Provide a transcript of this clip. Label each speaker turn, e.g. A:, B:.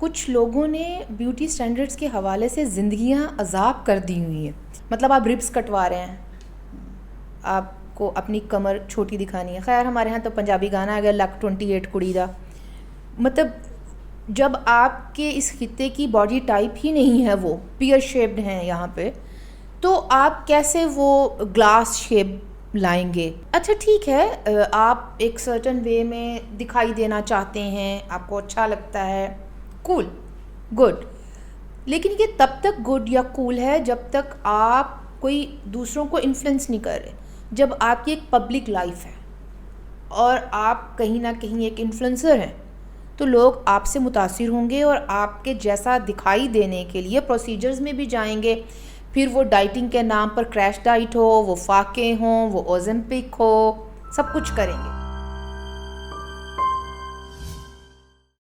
A: कुछ लोगों ने ब्यूटी स्टैंडर्ड्स के हवाले से ज़िंदगियां अजाब कर दी हुई हैं। मतलब आप रिब्स कटवा रहे हैं, आपको अपनी कमर छोटी दिखानी है। खैर हमारे यहाँ तो पंजाबी गाना आ गया, लक 28 कुड़ी दा। मतलब जब आपके इस खित्ते की बॉडी टाइप ही नहीं है, वो पियर शेप्ड हैं यहाँ पे, तो आप कैसे वो ग्लास शेप लाएंगे? अच्छा ठीक है, आप एक सर्टन वे में दिखाई देना चाहते हैं, आपको अच्छा लगता है, कूल, गुड। लेकिन ये तब तक गुड या कूल है जब तक आप कोई दूसरों को इन्फ्लुएंस नहीं कर रहे। जब आपकी एक पब्लिक लाइफ है और आप कहीं ना कहीं एक इन्फ्लुएंसर हैं, तो लोग आपसे मुतासिर होंगे और आपके जैसा दिखाई देने के लिए प्रोसीजर्स में भी जाएंगे। फिर वो डाइटिंग के नाम पर क्रैश डाइट हो, वो फाके हों, वो ओज़ेम्पिक हो, सब कुछ करेंगे।